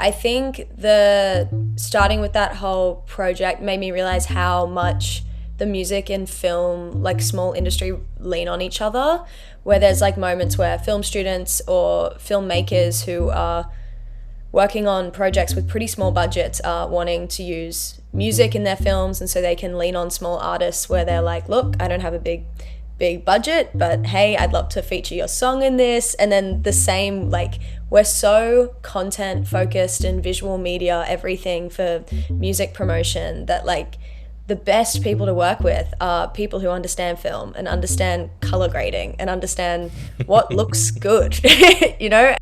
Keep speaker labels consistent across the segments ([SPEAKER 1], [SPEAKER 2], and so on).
[SPEAKER 1] I think the starting with that whole project made me realize how much the music and film, like small industry, lean on each other, where there's like moments where film students or filmmakers who are working on projects with pretty small budgets are wanting to use music in their films, and so they can lean on small artists where they're like, look, I don't have a big budget, but hey, I'd love to feature your song in this. And then the same, like, we're so content focused and visual media, everything for music promotion, that like the best people to work with are people who understand film and understand color grading and understand what looks good, you know?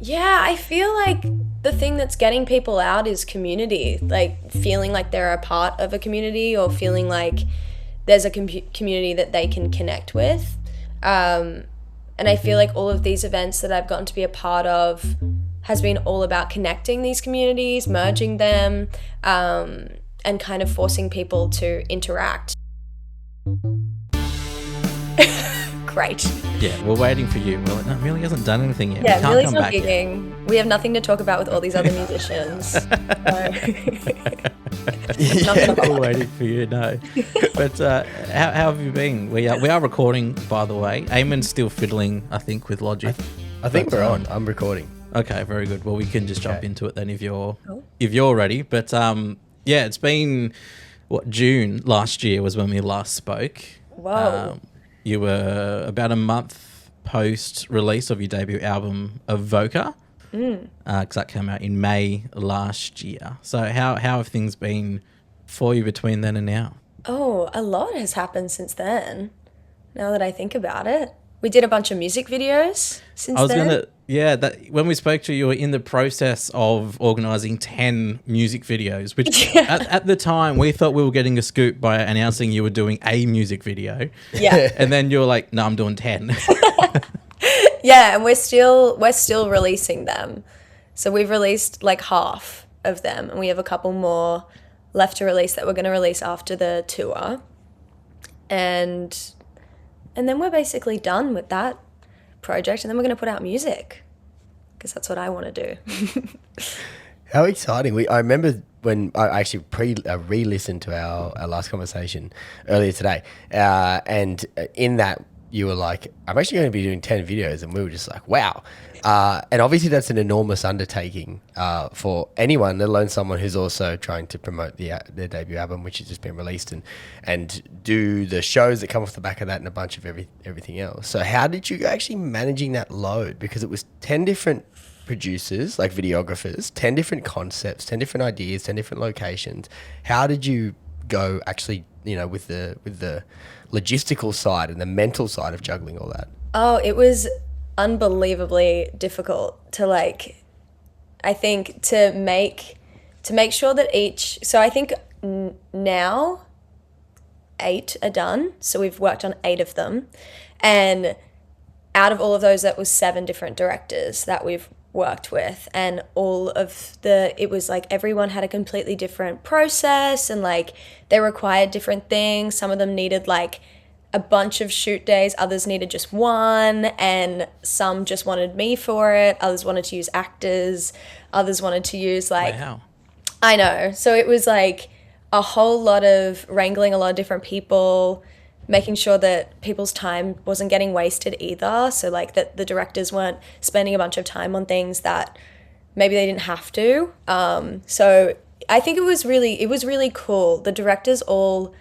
[SPEAKER 1] Yeah, I feel like the thing that's getting people out is community, like feeling like they're a part of a community or feeling like there's a community that they can connect with. And I feel like all of these events that I've gotten to be a part of has been all about connecting these communities, merging them, and kind of forcing people to interact. Great.
[SPEAKER 2] Yeah, we're waiting for you. We're like, no, Milly hasn't done anything yet.
[SPEAKER 1] Yeah,
[SPEAKER 2] we can't
[SPEAKER 1] Milly's
[SPEAKER 2] come
[SPEAKER 1] not
[SPEAKER 2] back
[SPEAKER 1] gigging.
[SPEAKER 2] yet.
[SPEAKER 1] We have nothing to talk about with all these other musicians.
[SPEAKER 2] We're waiting for you, no. But how have you been? We are recording, by the way. Eamon's still fiddling, I think, with Logic.
[SPEAKER 3] I think we're on. I'm recording.
[SPEAKER 2] Okay, very good. Well, we can just jump into it then if you're ready. But yeah, it's been June last year was when we last spoke.
[SPEAKER 1] Whoa.
[SPEAKER 2] You were about a month post release of your debut album, Avoca, because that came out in May last year. So how have things been for you between then and now?
[SPEAKER 1] Oh, a lot has happened since then, now that I think about it. We did a bunch of music videos since then.
[SPEAKER 2] When we spoke to you, you were in the process of organising 10 music videos, which at the time we thought we were getting a scoop by announcing you were doing a music video.
[SPEAKER 1] Yeah.
[SPEAKER 2] And then you were like, no, I'm doing 10.
[SPEAKER 1] Yeah, and we're still releasing them. So we've released like half of them, and we have a couple more left to release that we're going to release after the tour. And then we're basically done with that project, and then we're going to put out music because that's what I want to do.
[SPEAKER 3] How exciting. I remember when I actually re-listened to our last conversation earlier today, and in that you were like, I'm actually going to be doing 10 videos, and we were just like, wow. And obviously that's an enormous undertaking for anyone, let alone someone who's also trying to promote their debut album, which has just been released, and do the shows that come off the back of that and a bunch of everything else. So how did you go actually managing that load? Because it was 10 different producers, like videographers, 10 different concepts, 10 different ideas, 10 different locations. How did you go actually, with the logistical side and the mental side of juggling all that?
[SPEAKER 1] Oh, it was unbelievably difficult to I think to make sure that so I think now 8 are done, so we've worked on 8 of them, and out of all of those, that was 7 different directors that we've worked with, and it was like everyone had a completely different process, and like they required different things. Some of them needed like a bunch of shoot days, others needed just one, and some just wanted me for it, others wanted to use actors, others wanted to use
[SPEAKER 2] Wow.
[SPEAKER 1] I know. So it was like a whole lot of wrangling a lot of different people, making sure that people's time wasn't getting wasted either. So like that the directors weren't spending a bunch of time on things that maybe they didn't have to. So I think it was really cool. The directors all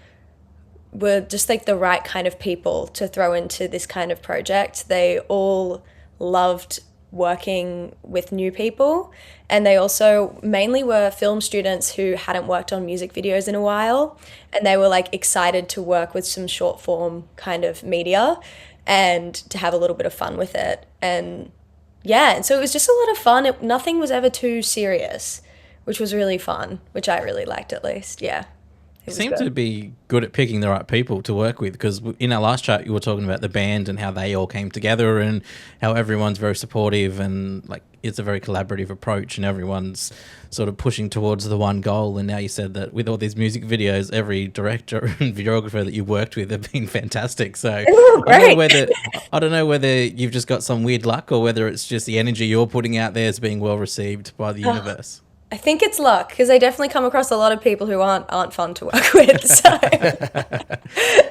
[SPEAKER 1] were just like the right kind of people to throw into this kind of project. They all loved working with new people, and they also mainly were film students who hadn't worked on music videos in a while, and they were like excited to work with some short form kind of media and to have a little bit of fun with it. And yeah, and so it was just a lot of fun. Nothing was ever too serious, which was really fun, which I really liked at least. Yeah.
[SPEAKER 2] You seem to be good at picking the right people to work with, because in our last chat you were talking about the band and how they all came together and how everyone's very supportive and like it's a very collaborative approach and everyone's sort of pushing towards the one goal. And now you said that with all these music videos, every director and videographer that you've worked with have been fantastic. So I don't know whether you've just got some weird luck or whether it's just the energy you're putting out there is being well received by the universe.
[SPEAKER 1] I think it's luck, because I definitely come across a lot of people who aren't fun to work with. So,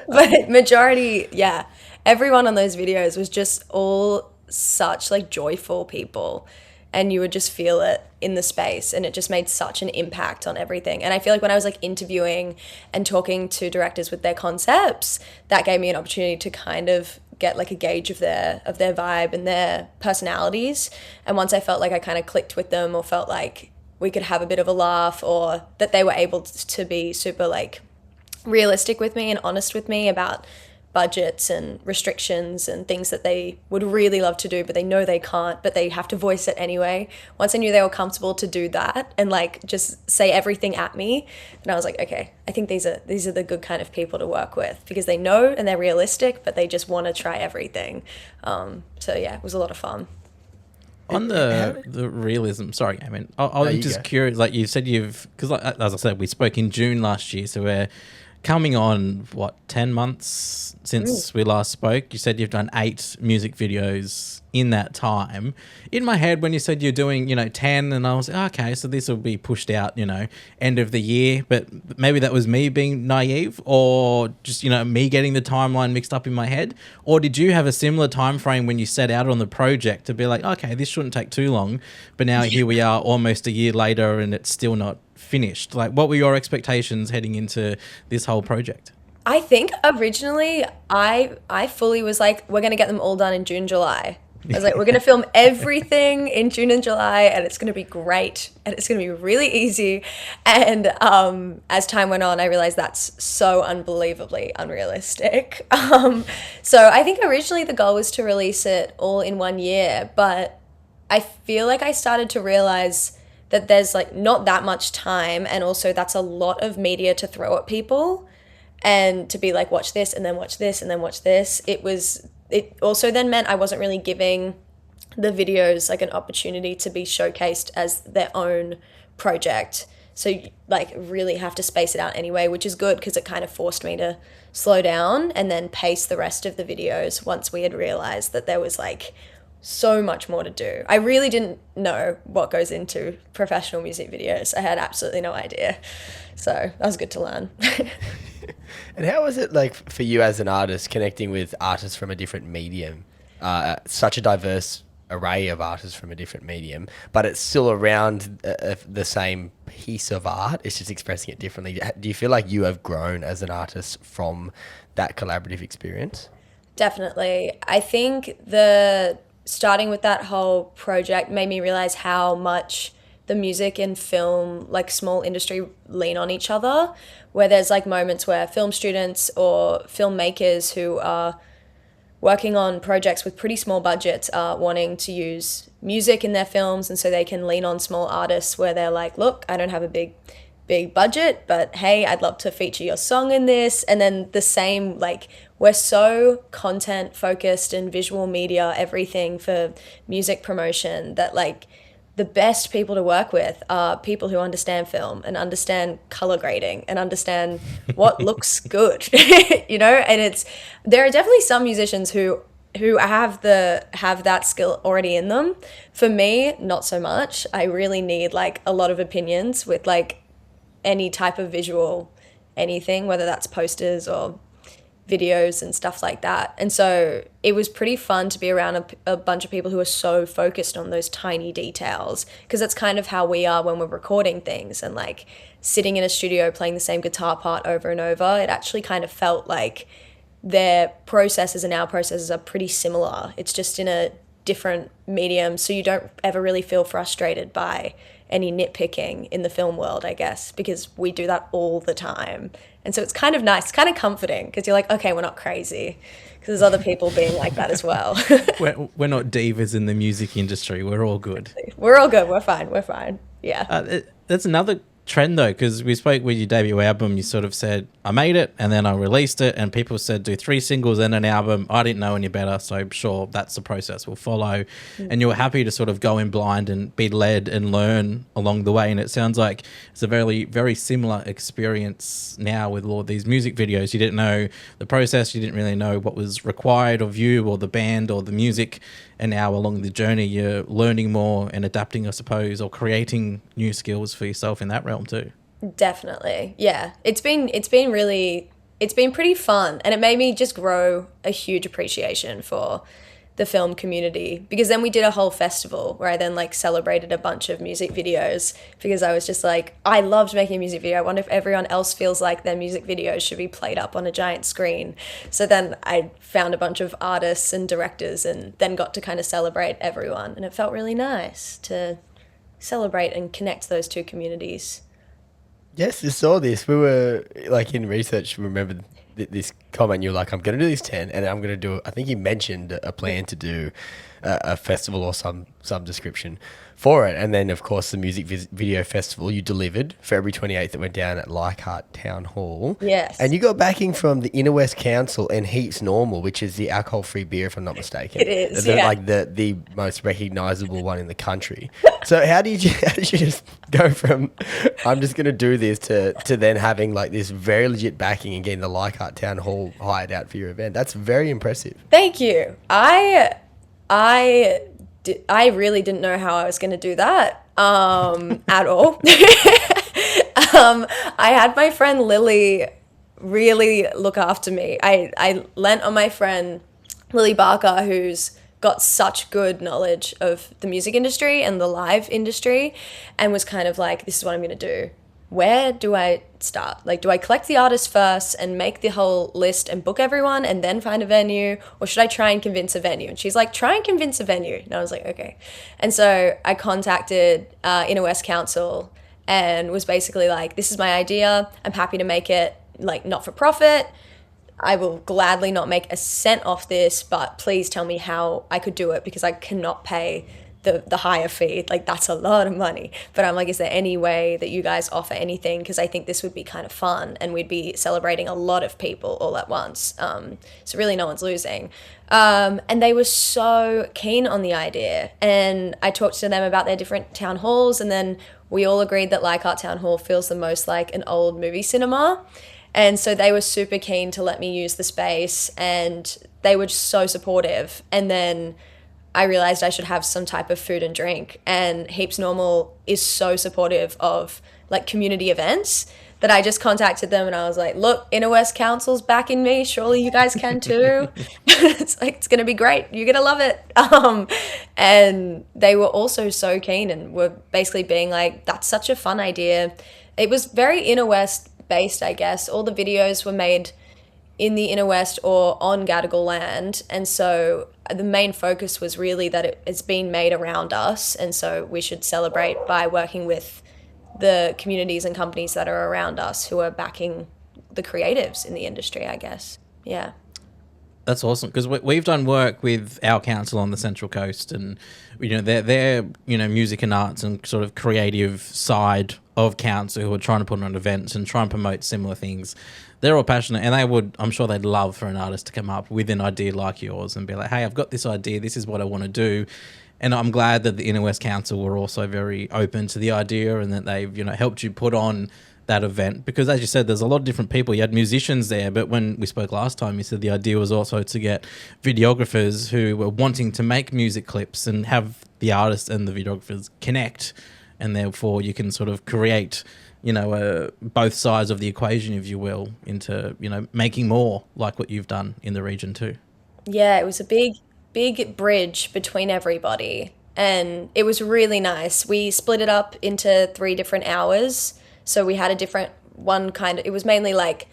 [SPEAKER 1] but majority, yeah, everyone on those videos was just all such like joyful people, and you would just feel it in the space, and it just made such an impact on everything. And I feel like when I was like interviewing and talking to directors with their concepts, that gave me an opportunity to kind of get like a gauge of their vibe and their personalities. And once I felt like I kind of clicked with them, or felt like we could have a bit of a laugh, or that they were able to be super like realistic with me and honest with me about budgets and restrictions and things that they would really love to do, but they know they can't, but they have to voice it anyway. Once I knew they were comfortable to do that and like just say everything at me, and I was like, okay, I think these are the good kind of people to work with, because they know and they're realistic, but they just want to try everything. So yeah, it was a lot of fun.
[SPEAKER 2] On the realism, sorry, I mean, I'm just curious, like you said, because like, as I said, we spoke in June last year, so we're coming on, 10 months since we last spoke. You said you've done 8 music videos in that time. In my head, when you said you're doing, 10, and I was like, okay, so this will be pushed out, end of the year. But maybe that was me being naive, or just, me getting the timeline mixed up in my head. Or did you have a similar time frame when you set out on the project to be like, okay, this shouldn't take too long, but now here we are almost a year later and it's still not finished? Like, what were your expectations heading into this whole project?
[SPEAKER 1] I think originally I fully was like, we're going to get them all done in June, July. I was like, we're going to film everything in June and July, and it's going to be great, and it's going to be really easy. And as time went on, I realized that's so unbelievably unrealistic. So I think originally the goal was to release it all in 1 year, but I feel like I started to realize that there's like not that much time, and also that's a lot of media to throw at people, and to be like, watch this and then watch this and then watch this. It also then meant I wasn't really giving the videos like an opportunity to be showcased as their own project. So you like really have to space it out anyway, which is good, because it kind of forced me to slow down and then pace the rest of the videos once we had realized that there was like so much more to do. I really didn't know what goes into professional music videos. I had absolutely no idea. So that was good to learn.
[SPEAKER 3] And how was it like for you as an artist connecting with artists from a different medium? Such a diverse array of artists from a different medium, but it's still around the same piece of art. It's just expressing it differently. Do you feel like you have grown as an artist from that collaborative experience?
[SPEAKER 1] Definitely. I think starting with that whole project made me realize how much the music and film, like small industry, lean on each other, where there's like moments where film students or filmmakers who are working on projects with pretty small budgets are wanting to use music in their films, and so they can lean on small artists where they're like, look, I don't have a big budget, but hey, I'd love to feature your song in this. And then the same, like, we're so content focused and visual media, everything for music promotion, that like the best people to work with are people who understand film and understand color grading and understand what looks good, and there are definitely some musicians who have that skill already in them. For me, not so much. I really need like a lot of opinions with like any type of visual anything, whether that's posters or videos and stuff like that. And so it was pretty fun to be around a bunch of people who are so focused on those tiny details, because that's kind of how we are when we're recording things and like sitting in a studio playing the same guitar part over and over. It actually kind of felt like their processes and our processes are pretty similar. It's just in a different medium, so you don't ever really feel frustrated by any nitpicking in the film world, I guess, because we do that all the time. And so it's kind of nice, kind of comforting, because you're like, okay, we're not crazy, because there's other people being like that as well.
[SPEAKER 2] We're not divas in the music industry. We're all good.
[SPEAKER 1] We're all good. We're fine. Yeah.
[SPEAKER 2] That's another trend though, because we spoke with your debut album, you sort of said, I made it and then I released it, and people said do 3 singles and an album. I didn't know any better, so sure, that's the process we'll follow. And you were happy to sort of go in blind and be led and learn along the way, and it sounds like it's a very, very similar experience now with all these music videos. You didn't know the process, you didn't really know what was required of you or the band or the music, and now along the journey you're learning more and adapting, I suppose, or creating new skills for yourself in that realm too.
[SPEAKER 1] Definitely. Yeah. It's been pretty fun, and it made me just grow a huge appreciation for the film community, because then we did a whole festival where I then like celebrated a bunch of music videos, because I was just like, I loved making a music video. I wonder if everyone else feels like their music videos should be played up on a giant screen. So then I found a bunch of artists and directors and then got to kind of celebrate everyone, and it felt really nice to celebrate and connect those two communities.
[SPEAKER 3] Yes, I saw this. We were like in research. Remember this comment? You were like, "I'm going to do these 10, and I'm going to do." I think you mentioned a plan to do a festival or some description for it, and then of course the music video festival you delivered February 28th. That went down at Leichhardt Town Hall.
[SPEAKER 1] Yes,
[SPEAKER 3] and you got backing from the Inner West Council and Heaps Normal, which is the alcohol-free beer, if I'm not mistaken.
[SPEAKER 1] It is,
[SPEAKER 3] like the most recognisable one in the country. So how did you just go from I'm just going to do this to then having like this very legit backing and getting the Leichhardt Town Hall hired out for your event? That's very impressive.
[SPEAKER 1] Thank you. I really didn't know how I was going to do that at all. I had my friend Lily really look after me. I lent on my friend Lily Barker, who's got such good knowledge of the music industry and the live industry, and was kind of like, this is what I'm going to do. Where do I start? Like, do I collect the artists first and make the whole list and book everyone and then find a venue? Or should I try and convince a venue? And she's like, try and convince a venue. And I was like, okay. And so I contacted Inner West Council and was basically like, this is my idea. I'm happy to make it like not for profit. I will gladly not make a cent off this, but please tell me how I could do it, because I cannot pay the higher fee. Like, that's a lot of money. But I'm like, is there any way that you guys offer anything? Because I think this would be kind of fun, and we'd be celebrating a lot of people all at once. So really no one's losing. And they were so keen on the idea. And I talked to them about their different town halls, and then we all agreed that Leichhardt Town Hall feels the most like an old movie cinema. And so they were super keen to let me use the space, and they were just so supportive. And then I realized I should have some type of food and drink, and Heaps Normal is so supportive of like community events that I just contacted them and I was like, look, Inner West Council's backing me. Surely you guys can too. It's like, it's going to be great. You're going to love it. And they were also so keen and were basically being like, that's such a fun idea. It was very Inner West based, I guess. All the videos were made in the Inner West or on Darkinjung Land, and so the main focus was really that it's been made around us, and so we should celebrate by working with the communities and companies that are around us who are backing the creatives in the industry, I guess. Yeah.
[SPEAKER 2] That's awesome, because we've done work with our council on the Central Coast, and they're music and arts and sort of creative side of council who are trying to put on events and try and promote similar things. They're all passionate, and I'm sure they'd love for an artist to come up with an idea like yours and be like, hey, I've got this idea, this is what I want to do. And I'm glad that the Inner West Council were also very open to the idea, and that they've helped you put on that event, because as you said, there's a lot of different people. You had musicians there, but when we spoke last time, you said the idea was also to get videographers who were wanting to make music clips and have the artists and the videographers connect, and therefore you can sort of create both sides of the equation, if you will, into making more like what you've done in the region too. Yeah,
[SPEAKER 1] it was a big bridge between everybody, and it was really nice. We split it up into 3 different hours. So we had a different one it was mainly like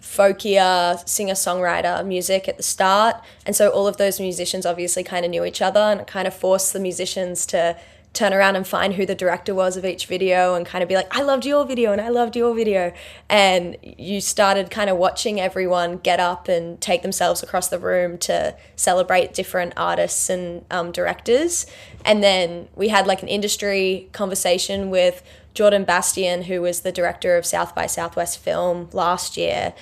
[SPEAKER 1] folkier, singer-songwriter music at the start. And so all of those musicians obviously kind of knew each other, and it kind of forced the musicians to turn around and find who the director was of each video and kind of be like, I loved your video and I loved your video. And you started kind of watching everyone get up and take themselves across the room to celebrate different artists and directors. And then we had like an industry conversation with Jordan Bastian, who was the director of South by Southwest Film last year,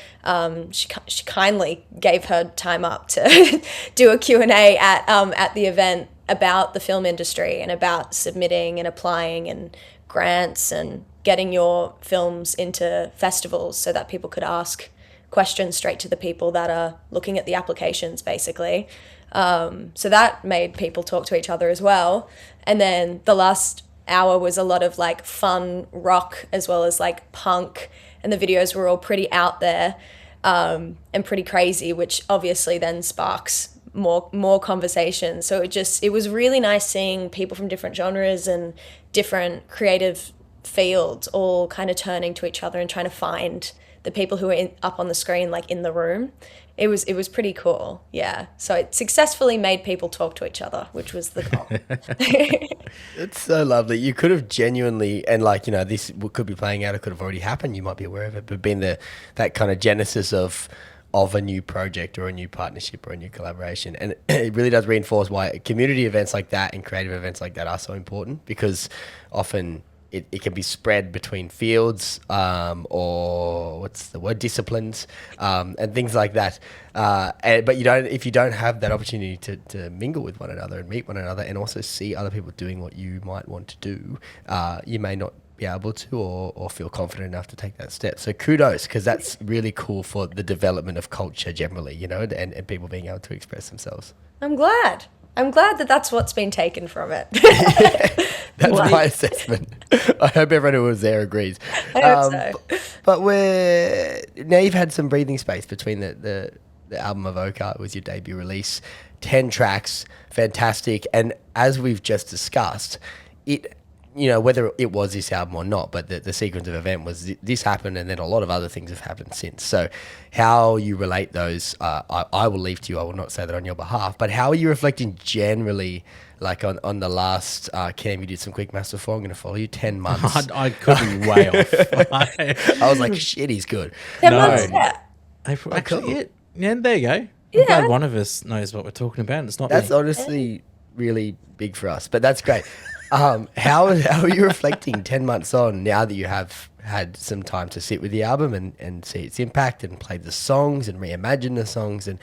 [SPEAKER 1] she kindly gave her time up to do a Q&A at the event about the film industry and about submitting and applying and grants and getting your films into festivals so that people could ask questions straight to the people that are looking at the applications, basically. So that made people talk to each other as well. And then the last hour was a lot of like fun rock as well as like punk, and the videos were all pretty out there and pretty crazy, which obviously then sparks more conversation. So it was really nice seeing people from different genres and different creative fields all kind of turning to each other and trying to find the people who were up on the screen, like in the room. It was pretty cool, yeah. So it successfully made people talk to each other, which was the goal.
[SPEAKER 3] It's so lovely. You could have genuinely, and like, you know, this could be playing out, it could have already happened, you might be aware of it, but been that kind of genesis of a new project or a new partnership or a new collaboration. And it really does reinforce why community events like that and creative events like that are so important, because often it can be spread between fields or what's the word, disciplines and things like that. But if you don't have that opportunity to mingle with one another and meet one another and also see other people doing what you might want to do, you may not be able to or feel confident enough to take that step. So kudos, because that's really cool for the development of culture generally, you know, and people being able to express themselves.
[SPEAKER 1] I'm glad that that's what's been taken from it.
[SPEAKER 3] That's my assessment. I hope everyone who was there agrees.
[SPEAKER 1] I hope so.
[SPEAKER 3] But now you've had some breathing space between the album Avoca. It was your debut release, 10 tracks, fantastic. And as we've just discussed, it, you know, whether it was this album or not, but the sequence of event was this happened, and then a lot of other things have happened since. So how you relate those, I will leave to you. I will not say that on your behalf, but how are you reflecting generally, like on the last, Cam, you did some quick maths before, I'm going to follow you, 10 months.
[SPEAKER 2] I could be way off.
[SPEAKER 3] I was like, shit, he's good.
[SPEAKER 1] 10 months, yeah.
[SPEAKER 2] April, actually, yeah, there you go. I'm
[SPEAKER 1] Yeah.
[SPEAKER 2] glad one of us knows what we're talking about. It's not
[SPEAKER 3] That's
[SPEAKER 2] me.
[SPEAKER 3] honestly really big for us, but that's great. How are you reflecting 10 months on, now that you have had some time to sit with the album and see its impact and play the songs and reimagine the songs and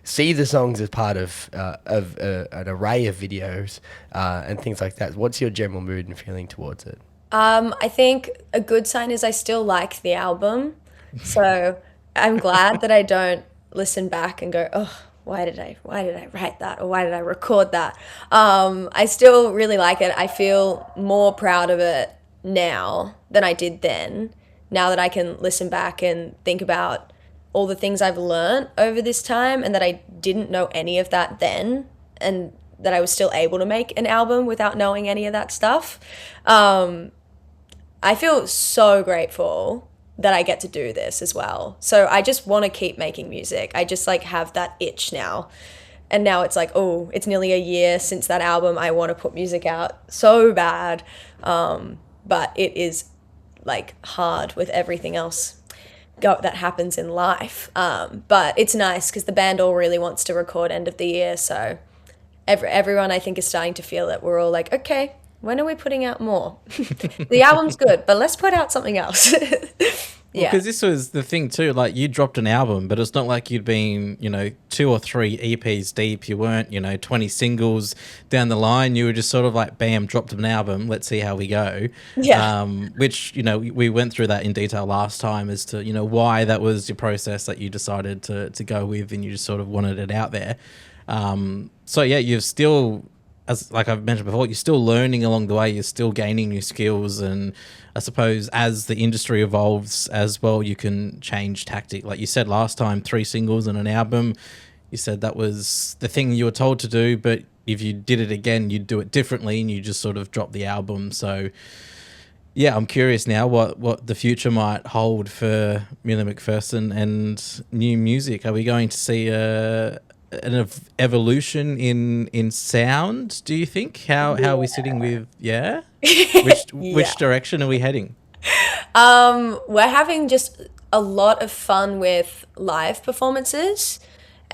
[SPEAKER 3] see the songs as part of an array of videos and things like that? What's your general mood and feeling towards it?
[SPEAKER 1] I think a good sign is I still like the album. So I'm glad that I don't listen back and go, oh, why did I write that, or why did I record that? I still really like it. I feel more proud of it now than I did then, now that I can listen back and think about all the things I've learned over this time, and that I didn't know any of that then, and that I was still able to make an album without knowing any of that stuff. I feel so grateful that I get to do this as well. So I just want to keep making music. I just like have that itch now. And now it's like, oh, it's nearly a year since that album. I want to put music out so bad. But it is like hard with everything else that happens in life. But it's nice because the band all really wants to record end of the year. So everyone I think is starting to feel it. We're all like, okay, when are we putting out more? The album's good, but let's put out something else. Yeah.
[SPEAKER 2] Because this was the thing too, like you dropped an album, but it's not like you'd been, 2 or 3 EPs deep. You weren't, 20 singles down the line. You were just sort of like, bam, dropped an album. Let's see how we go.
[SPEAKER 1] Yeah.
[SPEAKER 2] Which, we went through that in detail last time as to, why that was your process that you decided to go with, and you just sort of wanted it out there. So yeah, you've still, as like I've mentioned before, you're still learning along the way. You're still gaining new skills, and I suppose as the industry evolves as well, you can change tactic. Like you said last time, 3 singles and an album. You said that was the thing you were told to do, but if you did it again, you'd do it differently, and you just sort of drop the album. So yeah, I'm curious now what the future might hold for Milly McPherson and new music. Are we going to see an evolution in sound, do you think? How are we sitting with which direction are we heading?
[SPEAKER 1] We're having just a lot of fun with live performances,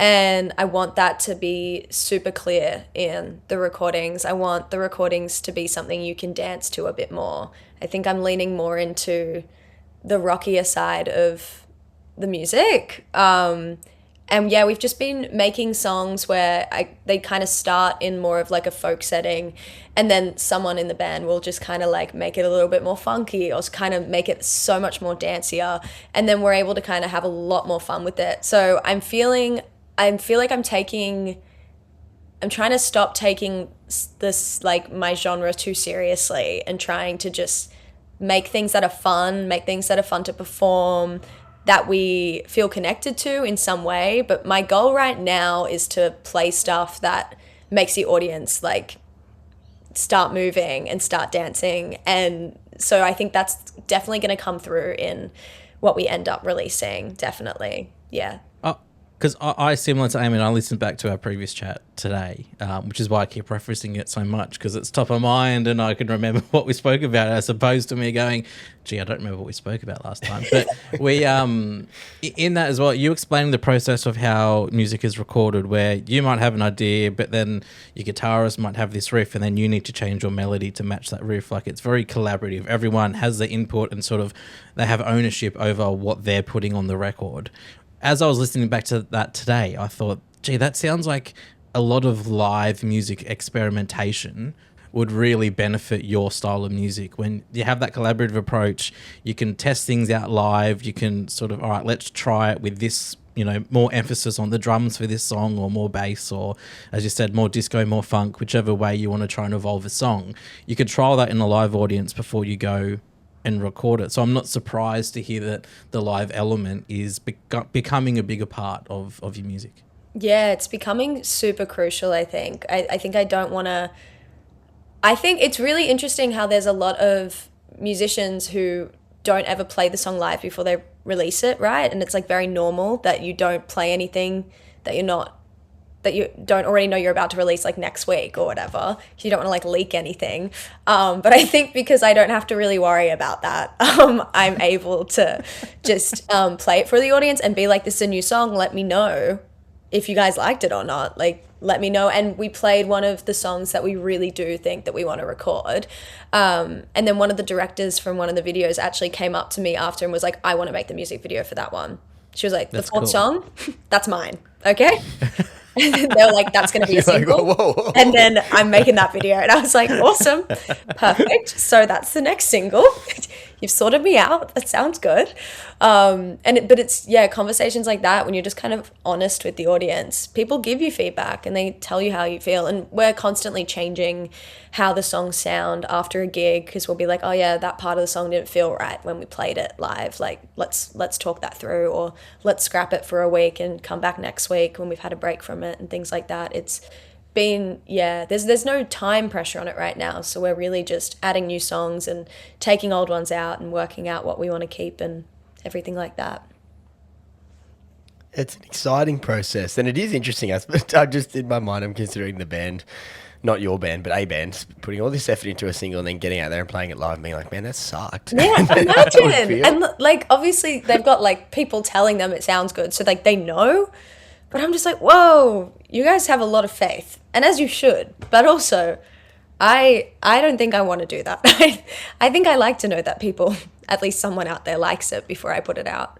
[SPEAKER 1] And I want that to be super clear in the recordings. I want the recordings to be something you can dance to a bit more. I think I'm leaning more into the rockier side of the music. And yeah, we've just been making songs where they kind of start in more of like a folk setting, and then someone in the band will just kind of like make it a little bit more funky or kind of make it so much more dancier. And then we're able to kind of have a lot more fun with it. So I feel like I'm trying to stop taking this, like, my genre too seriously, and trying to just make things that are fun, to perform, that we feel connected to in some way. But my goal right now is to play stuff that makes the audience like start moving and start dancing. And so I think that's definitely going to come through in what we end up releasing. Definitely. Yeah.
[SPEAKER 2] Because I, similar to Amy, I listened back to our previous chat today, which is why I keep referencing it so much, because it's top of mind and I can remember what we spoke about, as opposed to me going, gee, I don't remember what we spoke about last time. But we, in that as well, you explaining the process of how music is recorded, where you might have an idea, but then your guitarist might have this riff and then you need to change your melody to match that riff. Like, it's very collaborative. Everyone has their input and sort of they have ownership over what they're putting on the record. As I was listening back to that today, I thought, gee, that sounds like a lot of live music experimentation would really benefit your style of music. When you have that collaborative approach, you can test things out live. You can sort of, all right, let's try it with this, more emphasis on the drums for this song, or more bass, or, as you said, more disco, more funk, whichever way you want to try and evolve a song. You could trial that in a live audience before you go and record it. So I'm not surprised to hear that the live element is becoming a bigger part of your music.
[SPEAKER 1] Yeah, it's becoming super crucial, I think. I think it's really interesting how there's a lot of musicians who don't ever play the song live before they release it, right? And it's like very normal that you don't play anything that you don't already know you're about to release, like, next week or whatever. You don't want to like leak anything. But I think because I don't have to really worry about that, I'm able to just play it for the audience and be like, this is a new song. Let me know if you guys liked it or not. Like, let me know. And we played one of the songs that we really do think that we want to record. And then one of the directors from one of the videos actually came up to me after and was like, I want to make the music video for that one. She was like, the fourth song, that's mine. Okay. And they were like, that's going to be a single.
[SPEAKER 3] Like, whoa.
[SPEAKER 1] And then I'm making that video. And I was like, awesome. Perfect. So that's the next single. You've sorted me out. That sounds good. But it's, yeah, conversations like that, when you're just kind of honest with the audience, people give you feedback and they tell you how you feel. And we're constantly changing how the songs sound after a gig, because we'll be like, oh yeah, that part of the song didn't feel right when we played it live. Like, let's talk that through, or let's scrap it for a week and come back next week when we've had a break from it, and things like that. It's been, yeah, there's no time pressure on it right now. So we're really just adding new songs and taking old ones out and working out what we want to keep and everything like that.
[SPEAKER 3] It's an exciting process, and it is interesting. I just, in my mind, I'm considering the band, not your band, but a band, putting all this effort into a single and then getting out there and playing it live and being like, man, that sucked.
[SPEAKER 1] Yeah, imagine. And like, obviously they've got like people telling them it sounds good, so like they know. But I'm just like, whoa, you guys have a lot of faith, and as you should. But also, I don't think I want to do that. I think I like to know that people, at least someone out there, likes it before I put it out.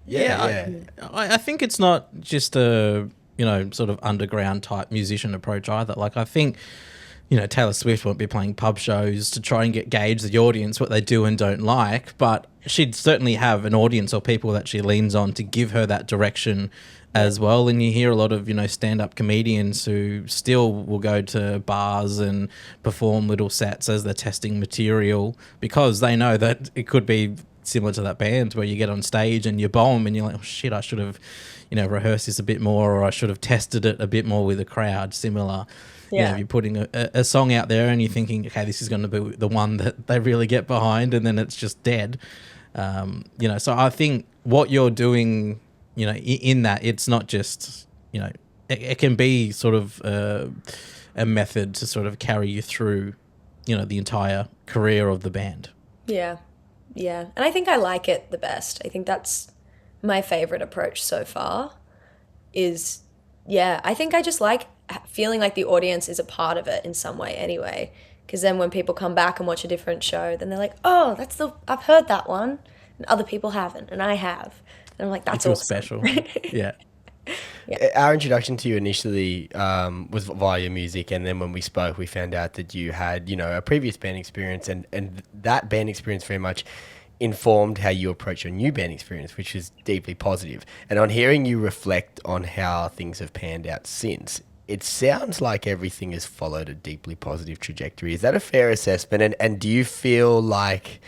[SPEAKER 3] Yeah.
[SPEAKER 2] I think it's not just a, sort of underground type musician approach either. Like, I think, Taylor Swift won't be playing pub shows to try and gauge the audience, what they do and don't like, but she'd certainly have an audience or people that she leans on to give her that direction as well. And you hear a lot of, stand-up comedians who still will go to bars and perform little sets as they're testing material, because they know that it could be similar to that band where you get on stage and you bomb and you're like, oh shit, I should have, rehearsed this a bit more, or I should have tested it a bit more with a crowd. Similar.
[SPEAKER 1] Yeah.
[SPEAKER 2] You're putting a song out there and you're thinking, okay, this is going to be the one that they really get behind, and then it's just dead. So I think what you're doing, in that, it's not just, it can be sort of a method to sort of carry you through, the entire career of the band.
[SPEAKER 1] Yeah. Yeah. And I think I like it the best. I think that's my favorite approach so far, is yeah, I think I just like feeling like the audience is a part of it in some way anyway. Because then when people come back and watch a different show, then they're like, oh, I've heard that one. And other people haven't, and I have. And I'm like,
[SPEAKER 2] It
[SPEAKER 1] that's
[SPEAKER 2] feels
[SPEAKER 1] awesome.
[SPEAKER 2] special. Yeah.
[SPEAKER 3] Our introduction to you initially was via your music, and then when we spoke, we found out that you had, a previous band experience, and that band experience very much informed how you approach your new band experience, which is deeply positive. And on hearing you reflect on how things have panned out since, it sounds like everything has followed a deeply positive trajectory. Is that a fair assessment? And do you feel like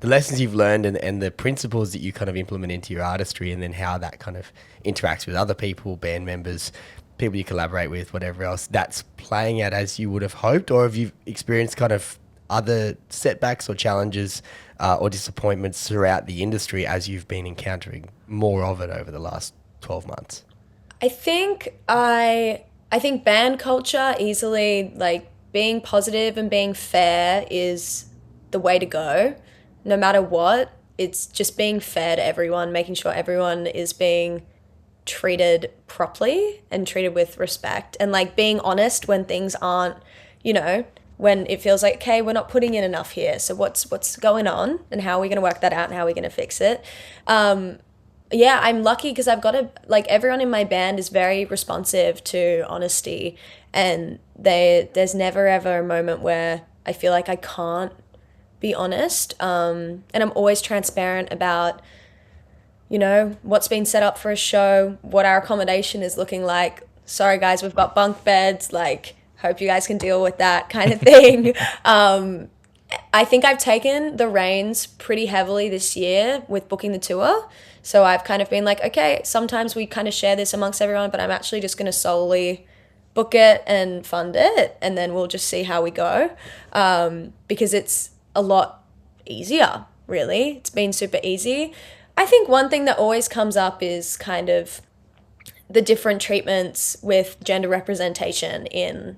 [SPEAKER 3] the lessons you've learned and the principles that you kind of implement into your artistry, and then how that kind of interacts with other people, band members, people you collaborate with, whatever else, that's playing out as you would have hoped? Or have you experienced kind of other setbacks or challenges or disappointments throughout the industry as you've been encountering more of it over the last 12 months?
[SPEAKER 1] I think band culture easily, like, being positive and being fair is the way to go. No matter what, it's just being fair to everyone, making sure everyone is being treated properly and treated with respect, and like being honest when things aren't, when it feels like, okay, we're not putting in enough here. So what's going on, and how are we going to work that out, and how are we going to fix it? Yeah, I'm lucky because I've got everyone in my band is very responsive to honesty, and there's never ever a moment where I feel like I can't be honest. And I'm always transparent about, what's been set up for a show, what our accommodation is looking like. Sorry guys, we've got bunk beds, like, hope you guys can deal with that kind of thing. I think I've taken the reins pretty heavily this year with booking the tour. So I've kind of been like, okay, sometimes we kind of share this amongst everyone, but I'm actually just going to solely book it and fund it, and then we'll just see how we go. Because it's a lot easier, really. It's been super easy. I think one thing that always comes up is kind of the different treatments with gender representation in,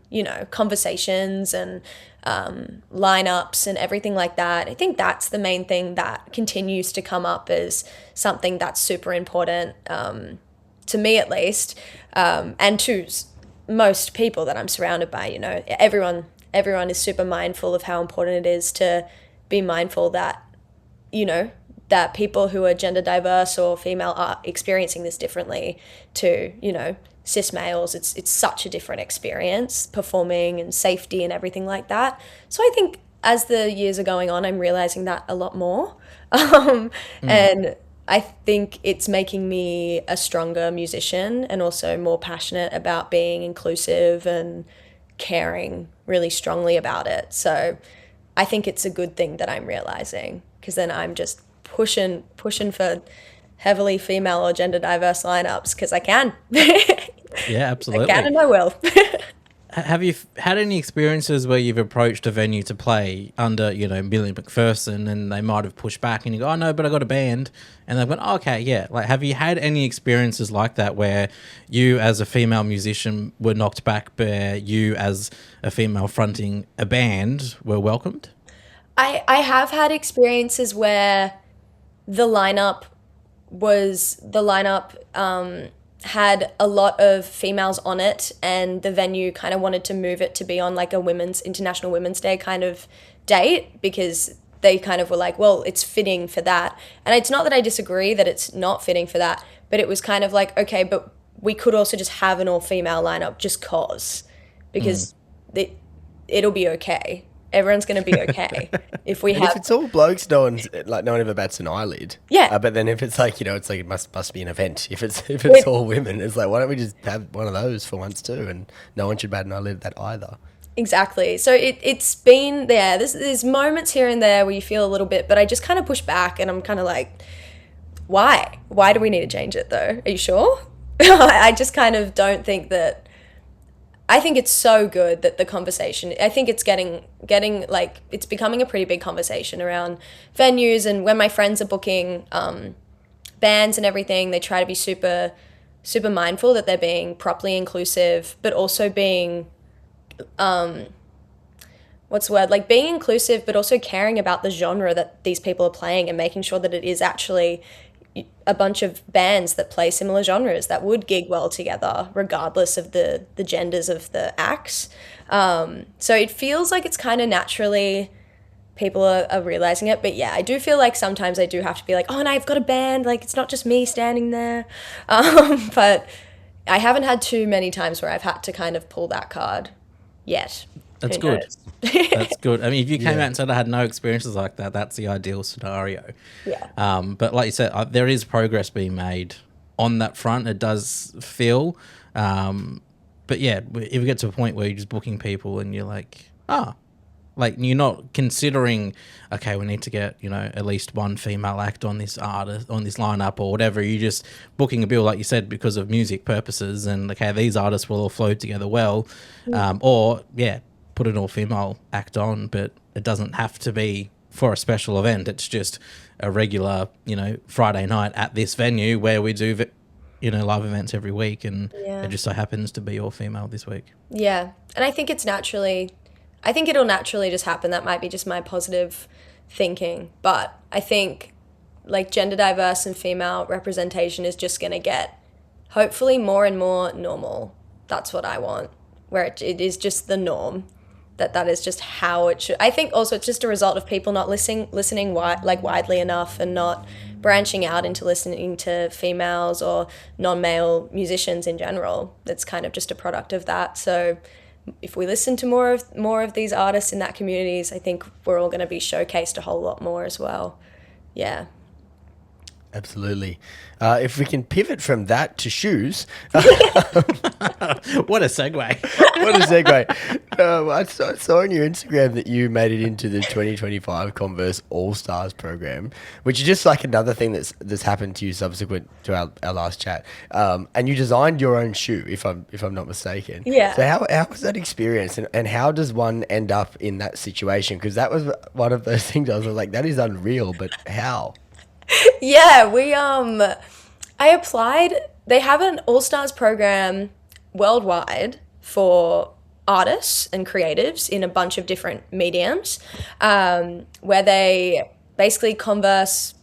[SPEAKER 1] conversations and lineups and everything like that. I think that's the main thing that continues to come up as something that's super important, to me at least, and to most people that I'm surrounded by. Everyone is super mindful of how important it is to be mindful that, that people who are gender diverse or female are experiencing this differently to, cis males. It's such a different experience, performing and safety and everything like that. So I think as the years are going on, I'm realizing that a lot more. And I think it's making me a stronger musician, and also more passionate about being inclusive and caring really strongly about it. So I think it's a good thing that I'm realizing, because then I'm just pushing for heavily female or gender diverse lineups, because I can.
[SPEAKER 2] Yeah, absolutely.
[SPEAKER 1] I can and I will.
[SPEAKER 2] Have you had any experiences where you've approached a venue to play under, Milly McPherson, and they might have pushed back and you go, oh no, but I got a band, and they've gone, oh, okay, yeah. Like, have you had any experiences like that where you as a female musician were knocked back, but you as a female fronting a band were welcomed?
[SPEAKER 1] I have had experiences where the lineup had a lot of females on it, and the venue kind of wanted to move it to be on like a International Women's Day kind of date, because they kind of were like, well, it's fitting for that. And it's not that I disagree that it's not fitting for that, but it was kind of like, okay, but we could also just have an all-female lineup because it'll be okay. Everyone's going to be okay if we have.
[SPEAKER 3] If it's all blokes, no one ever bats an eyelid.
[SPEAKER 1] Yeah.
[SPEAKER 3] But then if it's like, it's like it must be an event. If it's all women, it's like, why don't we just have one of those for once too? And no one should bat an eyelid at that either.
[SPEAKER 1] Exactly. So it's been there. There's moments here and there where you feel a little bit, but I just kind of push back, and I'm kind of like, why? Why do we need to change it though? Are you sure? I just kind of don't think that. I think it's so good that the conversation, I think it's getting like, it's becoming a pretty big conversation around venues. And when my friends are booking bands and everything, they try to be super, super mindful that they're being properly inclusive, but also being, being inclusive, but also caring about the genre that these people are playing, and making sure that it is actually a bunch of bands that play similar genres that would gig well together, regardless of the genders of the acts. So it feels like it's kind of naturally people are realizing it. But yeah, I do feel like sometimes I do have to be like, oh, and I've got a band. Like, it's not just me standing there. But I haven't had too many times where I've had to kind of pull that card yet.
[SPEAKER 2] That's
[SPEAKER 1] Who
[SPEAKER 2] good.
[SPEAKER 1] knows?
[SPEAKER 2] That's good. I mean, if you came out and said I had no experiences like that, that's the ideal scenario.
[SPEAKER 1] Yeah.
[SPEAKER 2] But like you said, there is progress being made on that front. It does feel. But yeah, if you get to a point where you're just booking people and you're like, like you're not considering, okay, we need to get, at least one female act on this artist, on this lineup or whatever. You're just booking a bill, like you said, because of music purposes, and okay, these artists will all flow together well. Or put an all-female act on, but it doesn't have to be for a special event. It's just a regular, Friday night at this venue where we do, live events every week, and it just so happens to be all-female this week.
[SPEAKER 1] Yeah, and I think it'll naturally just happen. That might be just my positive thinking, but I think like gender diverse and female representation is just going to get hopefully more and more normal. That's what I want, where it is just the norm. That is just how it should. I think also it's just a result of people not listening widely enough, and not branching out into listening to females or non-male musicians in general. That's kind of just a product of that. So if we listen to more of these artists in that communities, I think we're all going to be showcased a whole lot more as well. Yeah.
[SPEAKER 3] Absolutely. If we can pivot from that to shoes.
[SPEAKER 2] What a segue.
[SPEAKER 3] What a segue. I saw on your Instagram that you made it into the 2025 Converse All-Stars program, which is just like another thing that's happened to you subsequent to our last chat. And you designed your own shoe, if I'm not mistaken.
[SPEAKER 1] Yeah.
[SPEAKER 3] So how was that experience, and how does one end up in that situation? Because that was one of those things I was like, that is unreal, but how?
[SPEAKER 1] Yeah, I applied. They have an All-Stars program worldwide for artists and creatives in a bunch of different mediums, where they basically Converse,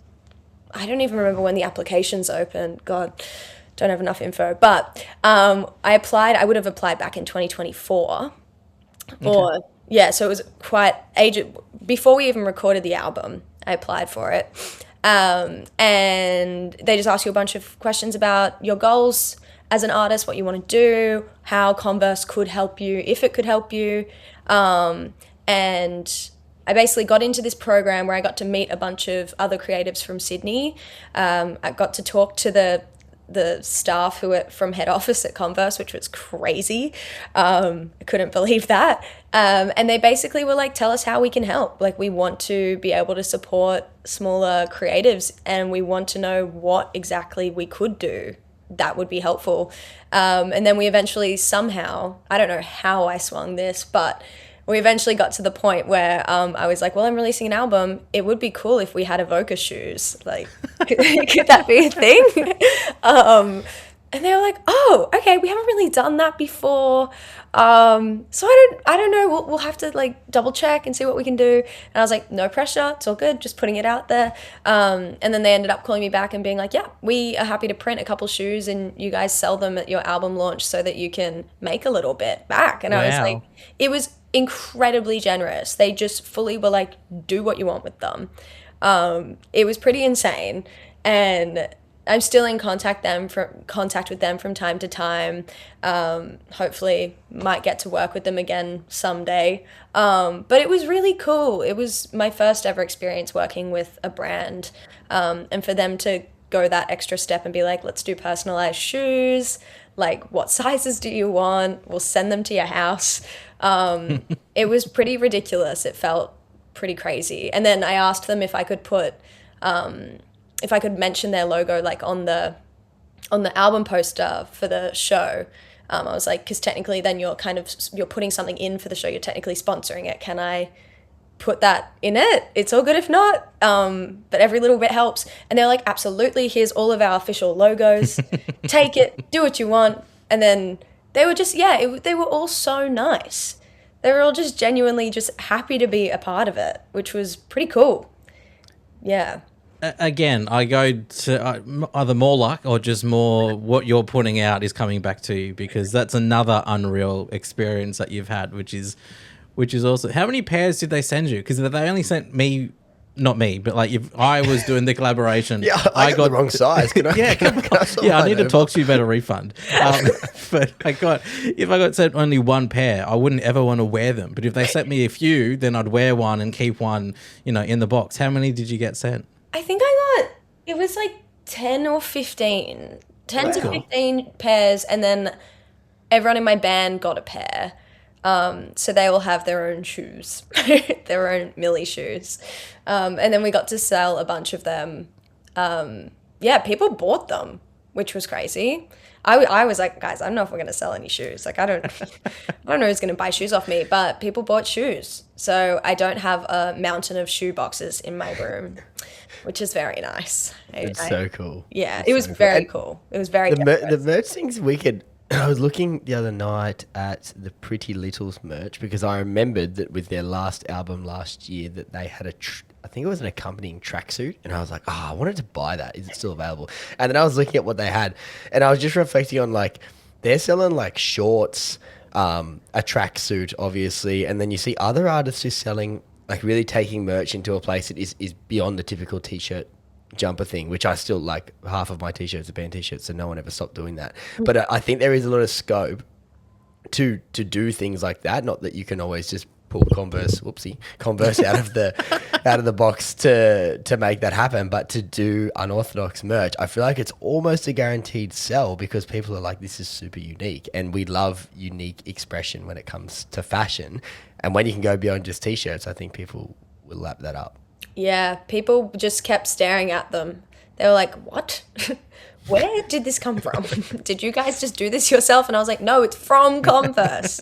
[SPEAKER 1] I don't even remember when the applications opened. God, don't have enough info. But I would have applied back in 2024. Okay. So it was quite before we even recorded the album, I applied for it. And they just ask you a bunch of questions about your goals as an artist, what you want to do, how Converse could help you, if it could help you. And I basically got into this program where I got to meet a bunch of other creatives from Sydney. I got to talk to the staff who were from head office at Converse, which was crazy. I couldn't believe that. And they basically were like, tell us how we can help. Like, we want to be able to support smaller creatives, and we want to know what exactly we could do that would be helpful. And then we eventually somehow, I don't know how I swung this, but we eventually got to the point where I was like, well, I'm releasing an album. It would be cool if we had Avoca shoes. Like, could that be a thing? And they were like, oh, okay, we haven't really done that before. So I don't know. We'll have to like double check and see what we can do. And I was like, no pressure. It's all good. Just putting it out there. And then they ended up calling me back and being like, yeah, we are happy to print a couple shoes and you guys sell them at your album launch so that you can make a little bit back. And I was like, it was incredibly generous. They just fully were like, do what you want with them. It was pretty insane. And I'm still in contact with them from time to time. Hopefully might get to work with them again someday. But it was really cool. It was my first ever experience working with a brand. And for them to go that extra step and be like, let's do personalized shoes. Like, what sizes do you want? We'll send them to your house. It was pretty ridiculous. It felt pretty crazy. And then I asked them if I could mention their logo like on the album poster for the show. I was like, because technically then you're putting something in for the show, you're technically sponsoring it. Can I put that in it? It's all good if not, but every little bit helps. And they're like, absolutely, here's all of our official logos. Take it, do what you want. And then they were just, they were all so nice. They were all just genuinely just happy to be a part of it, which was pretty cool. Yeah.
[SPEAKER 2] Again, I go to either more luck or just more what you're putting out is coming back to you, because that's another unreal experience that you've had, which is awesome. How many pairs did they send you? Because they only sent me, not me, but like if I was doing the collaboration,
[SPEAKER 3] Yeah, I got the wrong size. Can I?
[SPEAKER 2] Yeah, I need to talk to you about a refund. But if I got sent only one pair, I wouldn't ever want to wear them. But if they sent me a few, then I'd wear one and keep one, in the box. How many did you get sent?
[SPEAKER 1] I think it was like 10 or 15. 10 to
[SPEAKER 3] Wow.
[SPEAKER 1] 15 pairs, and then everyone in my band got a pair. So they all have their own shoes, their own Milly shoes. And then we got to sell a bunch of them. People bought them, which was crazy. I was like, guys, I don't know if we're going to sell any shoes. Like, I don't know who's going to buy shoes off me, but people bought shoes. So I don't have a mountain of shoe boxes in my room, which is very nice.
[SPEAKER 3] It's so cool.
[SPEAKER 1] Yeah,
[SPEAKER 3] It's
[SPEAKER 1] it was
[SPEAKER 3] so cool.
[SPEAKER 1] very
[SPEAKER 3] And
[SPEAKER 1] cool. It was very
[SPEAKER 3] the merch thing's wicked. I was looking the other night at the Pretty Littles merch because I remembered that with their last album last year that they had I think it was an accompanying tracksuit, and I was like, I wanted to buy that. Is it still available? And then I was looking at what they had, and I was just reflecting on like they're selling like shorts, a tracksuit, obviously, and then you see other artists just selling like really taking merch into a place that is beyond the typical t-shirt jumper thing, which I still like. Half of my t-shirts are band t-shirts, so no one ever stopped doing that. But I think there is a lot of scope to do things like that. Not that you can always just pull Converse out of the box to make that happen, but to do unorthodox merch, I feel like it's almost a guaranteed sell because people are like, this is super unique, and we love unique expression when it comes to fashion. And when you can go beyond just t-shirts, I think people will lap that up.
[SPEAKER 1] Yeah, people just kept staring at them. They were like, what? Where did this come from? Did you guys just do this yourself? And I was like, no, it's from Converse.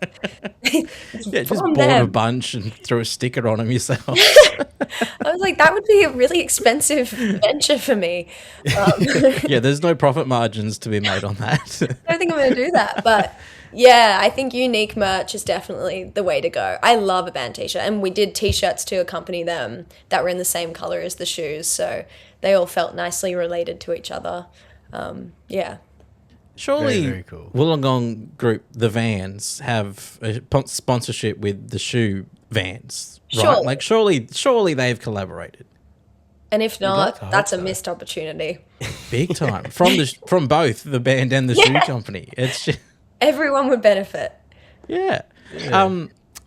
[SPEAKER 2] Yeah, just bought a bunch and threw a sticker on them yourself.
[SPEAKER 1] I was like, that would be a really expensive venture for me.
[SPEAKER 2] Yeah, there's no profit margins to be made on that.
[SPEAKER 1] I don't think I'm going to do that. But yeah, I think unique merch is definitely the way to go. I love a band t-shirt. And we did t-shirts to accompany them that were in the same color as the shoes. So they all felt nicely related to each other. Yeah.
[SPEAKER 2] Surely
[SPEAKER 3] Very, very cool.
[SPEAKER 2] Wollongong Group, the Vans, have a sponsorship with the shoe Vans, right?
[SPEAKER 1] Surely.
[SPEAKER 2] Like surely they've collaborated.
[SPEAKER 1] And if
[SPEAKER 3] like
[SPEAKER 1] not,
[SPEAKER 3] to hope
[SPEAKER 1] that's a
[SPEAKER 3] so.
[SPEAKER 1] missed opportunity.
[SPEAKER 2] Big time. From both the band and the shoe company. It's just,
[SPEAKER 1] Everyone would benefit.
[SPEAKER 2] yeah.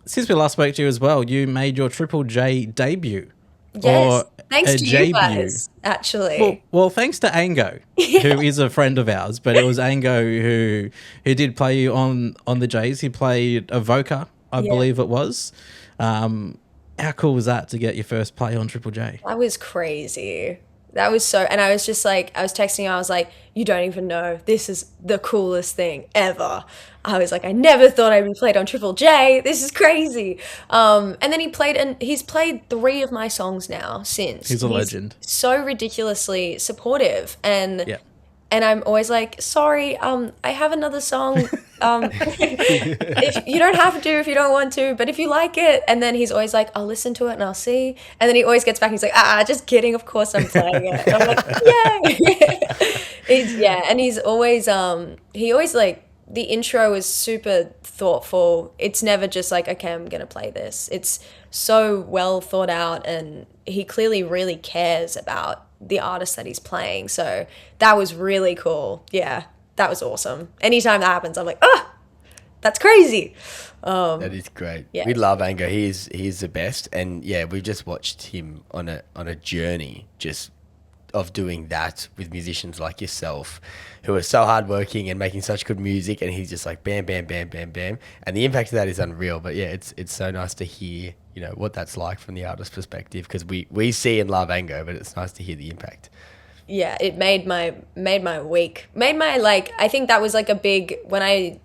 [SPEAKER 2] Since we last spoke to you as well, you made your Triple J debut.
[SPEAKER 1] Yes.
[SPEAKER 2] Or
[SPEAKER 1] Thanks
[SPEAKER 2] a
[SPEAKER 1] to
[SPEAKER 2] J-bu.
[SPEAKER 1] you guys, actually.
[SPEAKER 2] Well, thanks to Ango, who is a friend of ours, but it was Ango who did play you on the J's. He played Avoca, I believe it was. How cool was that to get your first play on Triple J?
[SPEAKER 1] That was crazy. That was so, and I was just like, I was texting you, I was like, you don't even know, this is the coolest thing ever. I was like, I never thought I'd be played on Triple J. This is crazy. And then he's played 3 of my songs now since.
[SPEAKER 2] He's a legend.
[SPEAKER 1] So ridiculously supportive, and
[SPEAKER 2] Yeah.
[SPEAKER 1] and I'm always like, sorry, I have another song. If you don't have to, if you don't want to, but if you like it. And then he's always like, I'll listen to it and I'll see. And then he always gets back and he's like, just kidding. Of course I'm playing it. And I'm like, yay. And he's always, he always like, the intro is super thoughtful. It's never just like, okay, I'm going to play this. It's so well thought out, and he clearly really cares about the artist that he's playing. So that was really cool. Yeah, that was awesome. Anytime that happens, I'm like, that's crazy.
[SPEAKER 3] That is great.
[SPEAKER 1] Yeah.
[SPEAKER 3] We love Ango. He's the best. And yeah, we just watched him on a journey just of doing that with musicians like yourself who are so hardworking and making such good music, and he's just like bam, bam, bam, bam, bam. And the impact of that is unreal. But yeah, it's so nice to hear, what that's like from the artist's perspective, because we see and love Ango, but it's nice to hear the impact.
[SPEAKER 1] Yeah, it made my week. I think that was like a big, when I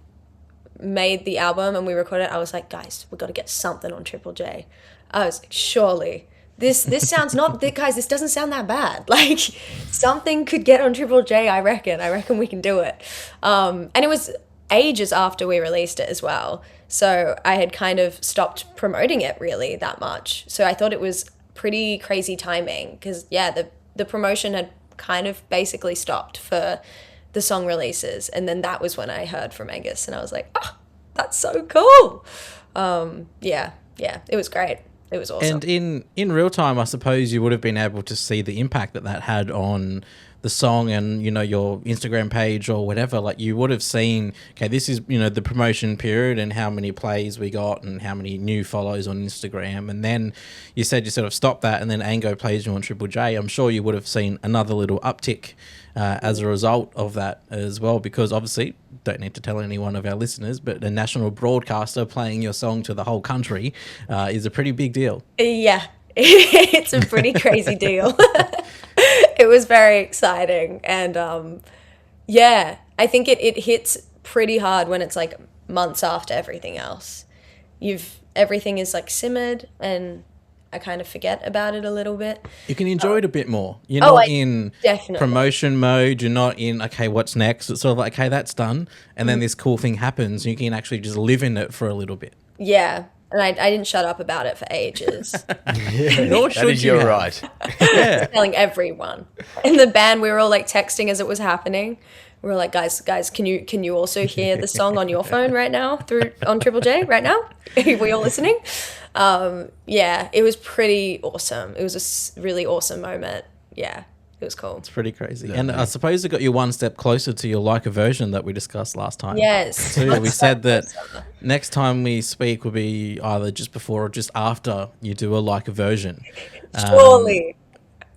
[SPEAKER 1] made the album and we recorded it, I was like, guys, we got to get something on Triple J. I was like, surely. This sounds not, guys, this doesn't sound that bad. Like, something could get on Triple J, I reckon. I reckon we can do it. And it was ages after we released it as well. So I had kind of stopped promoting it really that much. So I thought it was pretty crazy timing because, yeah, the promotion had kind of basically stopped for the song releases, and then that was when I heard from Angus, and I was like, oh, that's so cool. Yeah, it was great. It was awesome.
[SPEAKER 2] And in real time, I suppose you would have been able to see the impact that had on the song and, you know, your Instagram page or whatever. Like, you would have seen, okay, this is, you know, the promotion period and how many plays we got and how many new follows on Instagram. And then you said you sort of stopped that, and then Ango plays you on Triple J. I'm sure you would have seen another little uptick as a result of that as well, because obviously, don't need to tell any one of our listeners, but a national broadcaster playing your song to the whole country is a pretty big deal.
[SPEAKER 1] Yeah, it's a pretty crazy deal. It was very exciting. And yeah, I think it hits pretty hard when it's like months after everything else. Everything is like simmered, and I kind of forget about it a little bit.
[SPEAKER 2] You can enjoy it a bit more. You're not in
[SPEAKER 1] definitely
[SPEAKER 2] promotion mode. You're not in, okay, what's next? It's sort of like, okay, that's done. And then this cool thing happens. You can actually just live in it for a little bit.
[SPEAKER 1] Yeah. And I didn't shut up about it for ages.
[SPEAKER 2] Nor should
[SPEAKER 3] That is
[SPEAKER 2] you
[SPEAKER 3] your
[SPEAKER 2] have.
[SPEAKER 3] right.
[SPEAKER 2] Yeah.
[SPEAKER 1] Telling everyone. In the band, we were all like texting as it was happening. We were like, guys, can you also hear the song on your phone right now on Triple J right now? Are we all listening? Yeah, it was pretty awesome. It was a really awesome moment. Yeah, it was cool.
[SPEAKER 2] It's pretty crazy. And I suppose it got you one step closer to your like a version that we discussed last time.
[SPEAKER 1] Yes.
[SPEAKER 2] Too. We said that next time we speak will be either just before or just after you do a like a version.
[SPEAKER 1] Surely.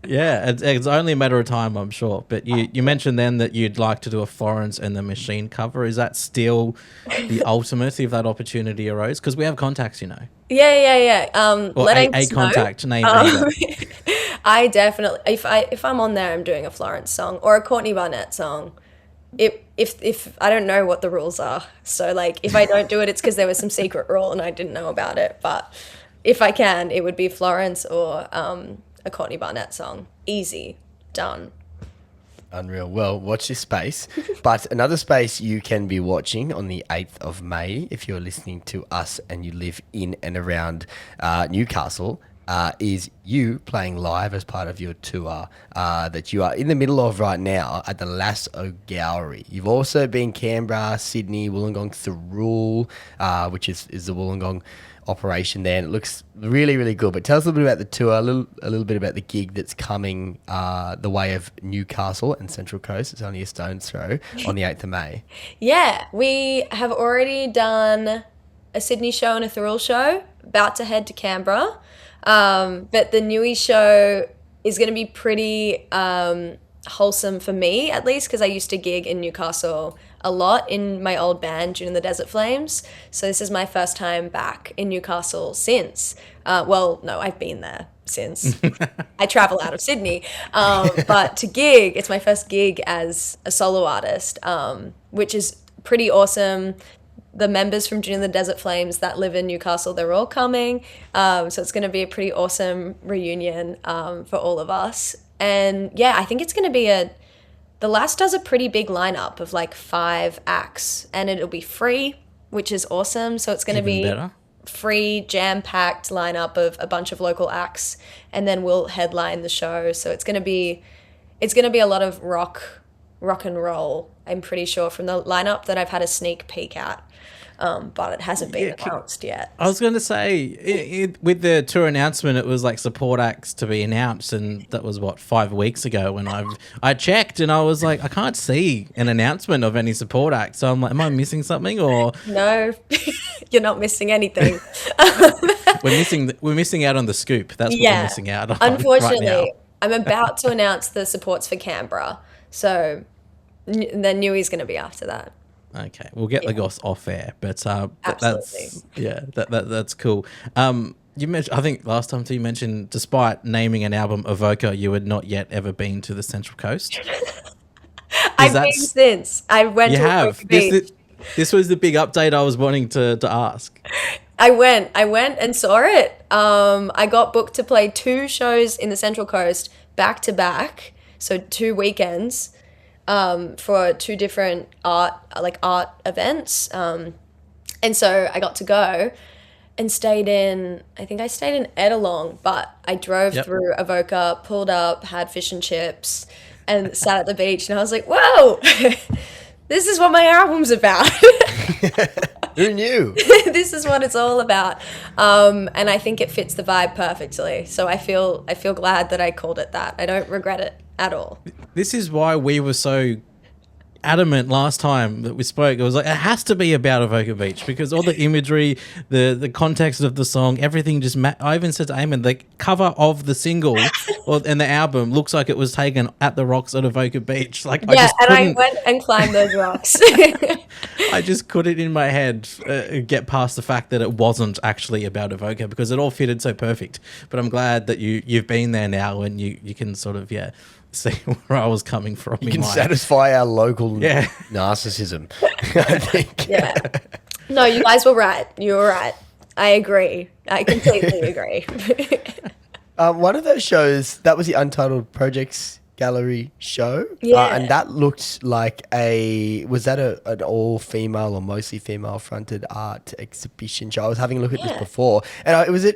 [SPEAKER 2] Yeah, it's only a matter of time, I'm sure. But you mentioned then that you'd like to do a Florence and the Machine cover. Is that still the ultimate if that opportunity arose? Because we have contacts, you know.
[SPEAKER 1] Yeah.
[SPEAKER 2] Or
[SPEAKER 1] Let
[SPEAKER 2] a
[SPEAKER 1] Angus know.
[SPEAKER 2] contact named Ada.
[SPEAKER 1] I definitely, if I'm on there, I'm doing a Florence song or a Courtney Barnett song. If I don't know what the rules are, so like if I don't do it, it's because there was some secret rule and I didn't know about it. But if I can, it would be Florence or a Courtney Barnett song. Easy, done.
[SPEAKER 3] Unreal. Well, watch this space. But another space you can be watching on the 8th of May, if you're listening to us and you live in and around Newcastle, is you playing live as part of your tour that you are in the middle of right now at the Lasso Gallery. You've also been Canberra, Sydney, Wollongong, Thirroul, which is the Wollongong operation there, and it looks really, really good. But tell us a little bit about the tour, a little bit about the gig that's coming the way of Newcastle and Central Coast. It's only a stone's throw on the 8th of May.
[SPEAKER 1] Yeah, we have already done a Sydney show and a Thirroul show, about to head to Canberra. But the Newey show is going to be pretty wholesome for me, at least, because I used to gig in Newcastle a lot in my old band, June and the Desert Flames. So this is my first time back in Newcastle since. Well, no, I've been there since. I travel out of Sydney. But to gig, it's my first gig as a solo artist, which is pretty awesome. The members from June and the Desert Flames that live in Newcastle, they're all coming. So it's going to be a pretty awesome reunion for all of us. And yeah, I think it's going to be the last does a pretty big lineup of like 5 acts, and it'll be free, which is awesome. So it's going to be
[SPEAKER 2] better.
[SPEAKER 1] Free, jam-packed lineup of a bunch of local acts, and then we'll headline the show. So it's going to be a lot of rock and roll, I'm pretty sure, from the lineup that I've had a sneak peek at. But it hasn't been announced yet.
[SPEAKER 2] I was going to say, with the tour announcement, it was like support acts to be announced, and that was, 5 weeks ago when I checked, and I was like, I can't see an announcement of any support acts. So I'm like, am I missing something? Or
[SPEAKER 1] No, you're not missing anything.
[SPEAKER 2] we're missing out on the scoop. That's what we're missing out on.
[SPEAKER 1] Unfortunately,
[SPEAKER 2] right now.
[SPEAKER 1] I'm about to announce the supports for Canberra, so then Newey's going to be after that.
[SPEAKER 2] Okay, we'll get the goss off air, but
[SPEAKER 1] Absolutely.
[SPEAKER 2] that's cool. You mentioned, I think last time too, you mentioned, despite naming an album Avoca, you had not yet ever been to the Central Coast.
[SPEAKER 1] I've been since. I went
[SPEAKER 2] you
[SPEAKER 1] to
[SPEAKER 2] have.
[SPEAKER 1] Avoca Beach.
[SPEAKER 2] This was the big update I was wanting to ask.
[SPEAKER 1] I went and saw it. I got booked to play 2 shows in the Central Coast back to back, so 2 weekends. For 2 different art events. And so I got to go, and I think I stayed in Edalong, but I drove
[SPEAKER 2] Yep.
[SPEAKER 1] through Avoca, pulled up, had fish and chips, and sat at the beach. And I was like, whoa, this is what my album's about.
[SPEAKER 3] Who knew?
[SPEAKER 1] This is what it's all about. And I think it fits the vibe perfectly. So I feel glad that I called it that. I don't regret it at all.
[SPEAKER 2] This is why we were so adamant last time that we spoke. It was like, it has to be about Avoca Beach because all the imagery, the context of the song, everything just I even said to Eamon, the cover of the single and the album looks like it was taken at the rocks at Avoca Beach. Like,
[SPEAKER 1] I went and climbed those rocks.
[SPEAKER 2] I just couldn't in my head get past the fact that it wasn't actually about Avoca because it all fitted so perfect. But I'm glad that you've been there now and you can sort of see where I was coming from.
[SPEAKER 3] You can satisfy our local
[SPEAKER 2] Yeah.
[SPEAKER 3] narcissism, I think.
[SPEAKER 1] Yeah. No, you guys were right. You were right. I agree. I completely agree.
[SPEAKER 3] One of those shows, that was the Untitled Projects Gallery show.
[SPEAKER 1] Yeah.
[SPEAKER 3] And that looked like was that an all-female or mostly female-fronted art exhibition show? I was having a look at this before. And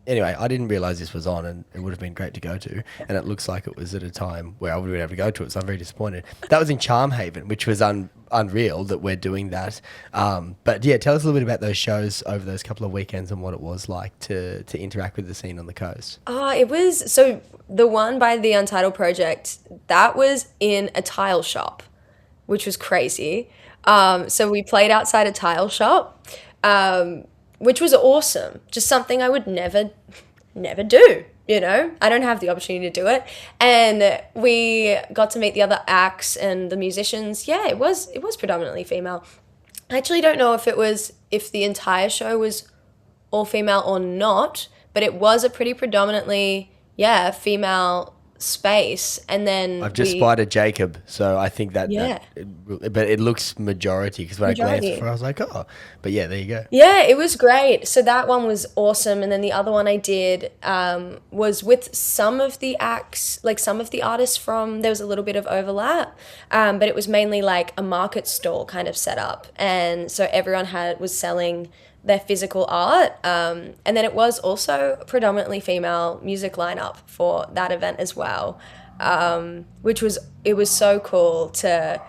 [SPEAKER 3] anyway, I didn't realize this was on, and it would have been great to go to. And it looks like it was at a time where I would have been able to go to it, so I'm very disappointed. That was in Charmhaven, which was unreal that we're doing that. But yeah, tell us a little bit about those shows over those couple of weekends and what it was like to interact with the scene on the coast.
[SPEAKER 1] It was, so the one by the Untitled Project, that was in a tile shop, which was crazy. So we played outside a tile shop, which was awesome. Just something I would never do, I don't have the opportunity to do it. And we got to meet the other acts and the musicians. Yeah, it was predominantly female. I actually don't know if the entire show was all female or not, but it was a pretty predominantly, female space. And then
[SPEAKER 3] I've just spotted Jacob, so I think but it looks majority because when I glanced before, I was like, oh, but yeah, there you go.
[SPEAKER 1] Yeah, it was great. So that one was awesome. And then the other one I did was with some of the acts, like some of the artists there was a little bit of overlap, but it was mainly like a market stall kind of setup. And so everyone was selling their physical art. And then it was also predominantly female music lineup for that event as well, it was so cool to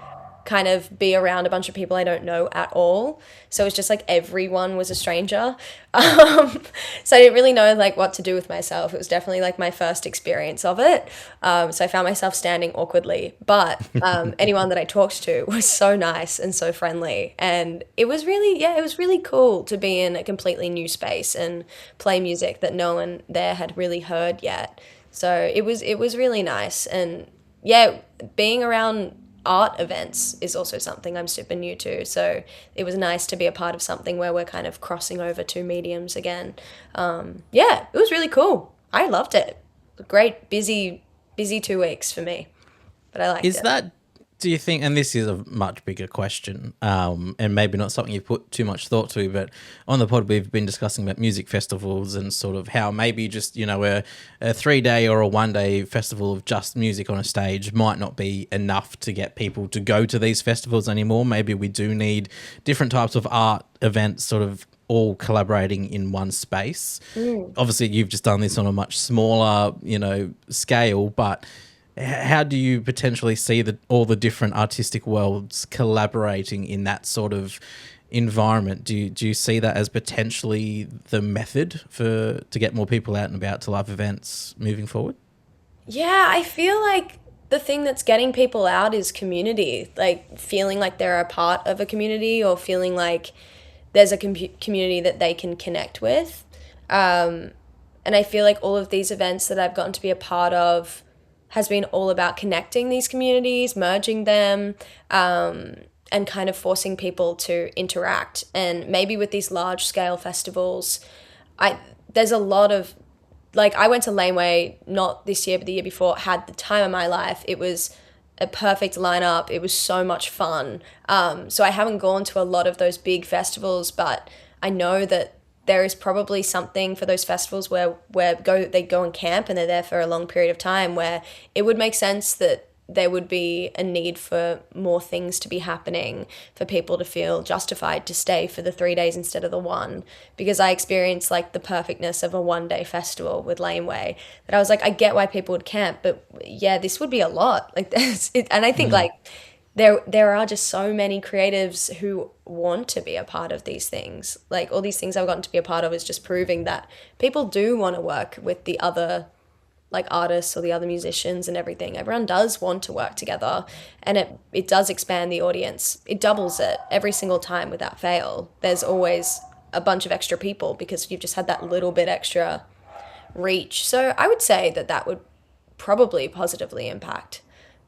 [SPEAKER 1] kind of be around a bunch of people I don't know at all. So it's just like everyone was a stranger. So I didn't really know like what to do with myself. It was definitely like my first experience of it. So I found myself standing awkwardly, but anyone that I talked to was so nice and so friendly. And it was really cool to be in a completely new space and play music that no one there had really heard yet. So it was really nice. And yeah, being around art events is also something I'm super new to, so it was nice to be a part of something where we're kind of crossing over two mediums again. It was really cool. I loved it. Great busy 2 weeks for me, but I liked it.
[SPEAKER 2] Do you think, and this is a much bigger question, and maybe not something you've put too much thought to, but on the pod we've been discussing about music festivals and sort of how maybe just, a 3-day or a 1-day festival of just music on a stage might not be enough to get people to go to these festivals anymore. Maybe we do need different types of art events sort of all collaborating in one space. Obviously, you've just done this on a much smaller, scale, but how do you potentially see all the different artistic worlds collaborating in that sort of environment? Do you see that as potentially the method to get more people out and about to live events moving forward? Yeah,
[SPEAKER 1] I feel like the thing that's getting people out is community, like feeling like they're a part of a community or feeling like there's a community that they can connect with. And I feel like all of these events that I've gotten to be a part of has been all about connecting these communities, merging them, and kind of forcing people to interact. And maybe with these large scale festivals, there's a lot of, like, I went to Laneway, not this year, but the year before, had the time of my life. It was a perfect lineup. It was so much fun. So I haven't gone to a lot of those big festivals, but I know that there is probably something for those festivals where they go and camp and they're there for a long period of time, where it would make sense that there would be a need for more things to be happening for people to feel justified to stay for the 3 days instead of the one. Because I experienced like the perfectness of a 1 day festival with Laneway, that I was like, I get why people would camp, but yeah, this would be a lot. Like this, and I think like there are just so many creatives who want to be a part of these things. Like all these things I've gotten to be a part of is just proving that people do want to work with the other like artists or the other musicians and everything. Everyone does want to work together, and it does expand the audience. It doubles it every single time without fail. There's always a bunch of extra people because you've just had that little bit extra reach. So I would say that would probably positively impact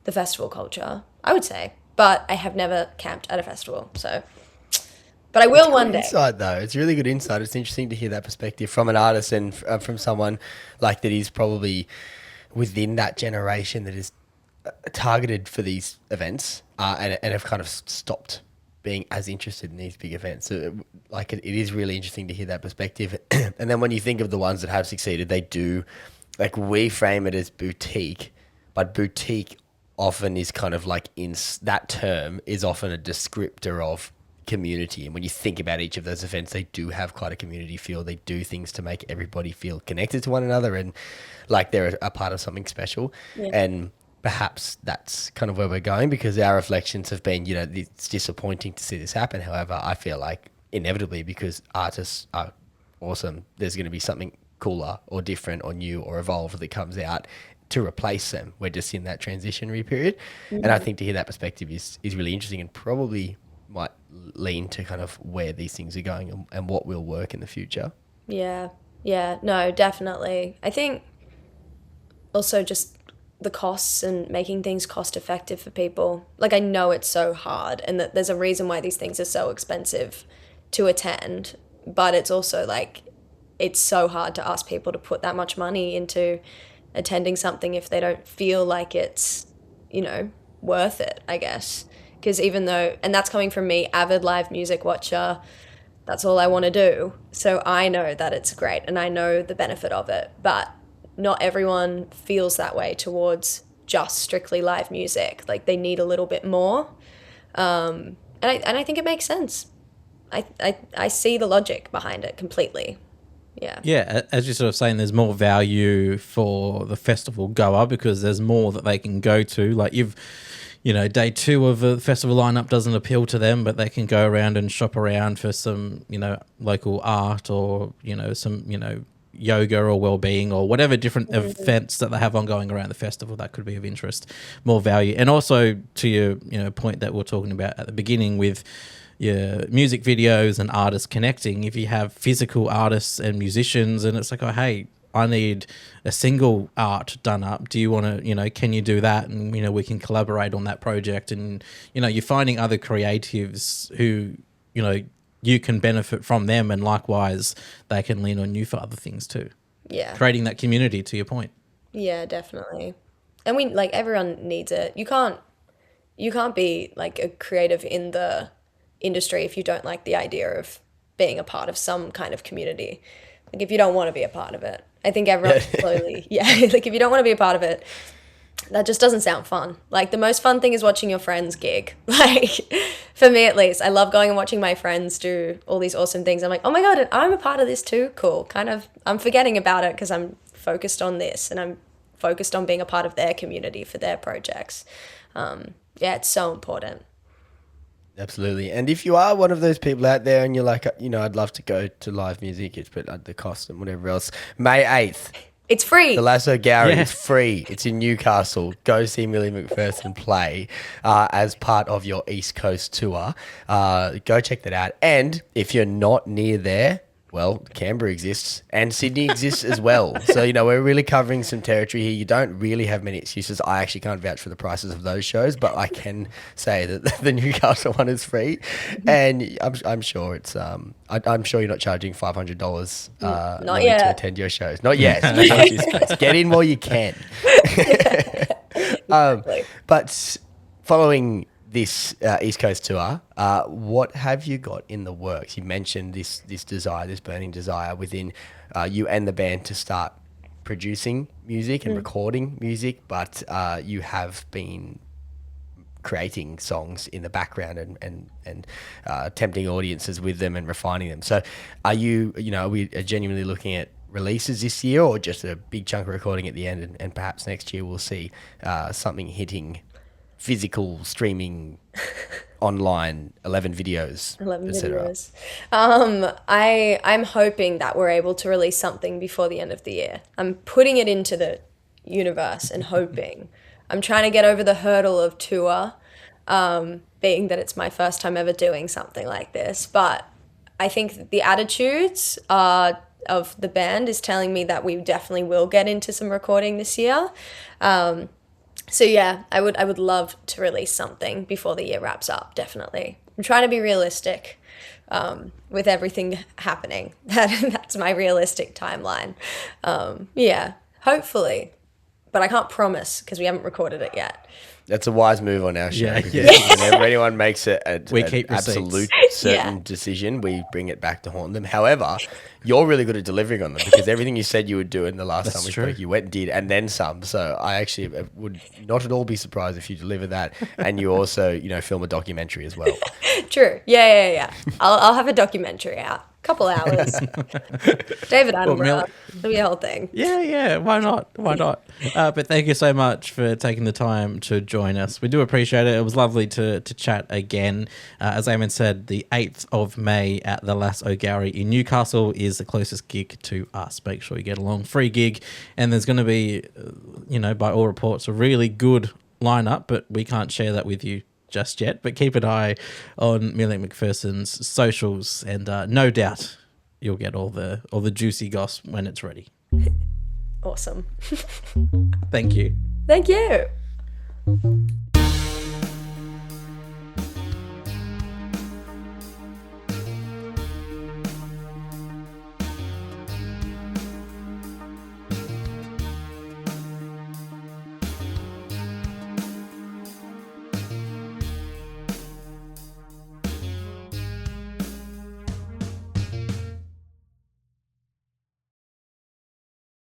[SPEAKER 1] the festival culture, I would say. But I have never camped at a festival, so... But I will one day.
[SPEAKER 3] Insight though, it's really good insight. It's interesting to hear that perspective from an artist and from someone like that is probably within that generation that is targeted for these events and have kind of stopped being as interested in these big events. So, like it is really interesting to hear that perspective. And then when you think of the ones that have succeeded, they do, like we frame it as boutique, but boutique often is kind of like that term is often a descriptor of community. And when you think about each of those events, they do have quite a community feel. They do things to make everybody feel connected to one another and like they're a part of something special. Yeah. And perhaps that's kind of where we're going, because our reflections have been, you know, it's disappointing to see this happen. However, I feel like inevitably, because artists are awesome, there's going to be something cooler or different or new or evolved that comes out to replace them. We're just in that transitionary period. Mm-hmm. And I think to hear that perspective is really interesting and probably might lean to kind of where these things are going and what will work in the future.
[SPEAKER 1] Yeah, no, definitely. I think also just the costs and making things cost effective for people. Like I know it's so hard and that there's a reason why these things are so expensive to attend, but it's also like it's so hard to ask people to put that much money into attending something if they don't feel like it's, you know, worth it, I guess. Because even though, and that's coming from me, avid live music watcher, that's all I want to do. So I know that it's great and I know the benefit of it, but not everyone feels that way towards just strictly live music. Like they need a little bit more. And I think it makes sense. I see the logic behind it completely. Yeah.
[SPEAKER 2] Yeah, as you're sort of saying, there's more value for the festival goer because there's more that they can go to. Like day 2 of a festival lineup doesn't appeal to them, but they can go around and shop around for some, local art or, some, yoga or well-being or whatever different events that they have ongoing around the festival that could be of interest, more value. And also to your, point that we're talking about at the beginning with your music videos and artists connecting, if you have physical artists and musicians and it's like, oh, hey, I need a single art done up. Do you want to, can you do that? And, we can collaborate on that project. And, you're finding other creatives who, you can benefit from them and likewise they can lean on you for other things too.
[SPEAKER 1] Yeah.
[SPEAKER 2] Creating that community to your point.
[SPEAKER 1] Yeah, definitely. And everyone needs it. You can't be like a creative in the industry if you don't like the idea of being a part of some kind of community. Like if you don't want to be a part of it. I think everyone slowly, like if you don't want to be a part of it, that just doesn't sound fun. Like the most fun thing is watching your friends gig. Like for me at least, I love going and watching my friends do all these awesome things. I'm like, oh my God, I'm a part of this too. Cool. Kind of, I'm forgetting about it because I'm focused on this and I'm focused on being a part of their community for their projects. It's so important.
[SPEAKER 3] Absolutely. And if you are one of those people out there and you're like, I'd love to go to live music, it's but at the cost and whatever else, May 8th.
[SPEAKER 1] It's free.
[SPEAKER 3] The Lasso Gallery is free. It's in Newcastle. Go see Milly McPherson play as part of your East Coast tour. Go check that out. And if you're not near there, well, Canberra exists and Sydney exists as well. So, we're really covering some territory here. You don't really have many excuses. I actually can't vouch for the prices of those shows, but I can say that the Newcastle one is free. And I'm sure it's, I'm sure you're not charging $500
[SPEAKER 1] not yet.
[SPEAKER 3] To attend your shows. Not yet. Get in while you can.
[SPEAKER 1] Exactly.
[SPEAKER 3] But following this East Coast tour, what have you got in the works? You mentioned this desire, this burning desire within you and the band to start producing music and recording music, but you have been creating songs in the background and tempting audiences with them and refining them. So are we genuinely looking at releases this year, or just a big chunk of recording at the end, and perhaps next year we'll see something hitting physical streaming online, 11 videos,
[SPEAKER 1] 11
[SPEAKER 3] etc.?
[SPEAKER 1] videos. I'm hoping that we're able to release something before the end of the year. I'm putting it into the universe and hoping. I'm trying to get over the hurdle of tour, being that it's my first time ever doing something like this. But I think the attitudes of the band is telling me that we definitely will get into some recording this year. So yeah, I would love to release something before the year wraps up, definitely. I'm trying to be realistic with everything happening. That's my realistic timeline. Yeah, hopefully. But I can't promise because we haven't recorded it yet.
[SPEAKER 3] That's a wise move on our show.
[SPEAKER 2] Yeah,
[SPEAKER 3] Because
[SPEAKER 2] yeah.
[SPEAKER 3] whenever anyone makes an
[SPEAKER 2] keep receipts.
[SPEAKER 3] absolute certain decision, we bring it back to haunt them. However, you're really good at delivering on them, because everything you said you would do in the last time we spoke, you went and did, and then some. So I actually would not at all be surprised if you deliver that, and you also, film a documentary as well.
[SPEAKER 1] True. Yeah. I'll have a documentary out. Couple hours. David Attenborough. It'll be a whole thing.
[SPEAKER 2] Yeah. Why not? But thank you so much for taking the time to join us. We do appreciate it. It was lovely to chat again. As Eamon said, the 8th of May at the Lass O'Gowrie in Newcastle is the closest gig to us. Make sure you get along. Free gig. And there's going to be, by all reports, a really good lineup, but we can't share that with you just yet, but keep an eye on Milly McPherson's socials, and no doubt you'll get all the juicy goss when it's ready.
[SPEAKER 1] Awesome.
[SPEAKER 2] Thank you.
[SPEAKER 1] Thank you.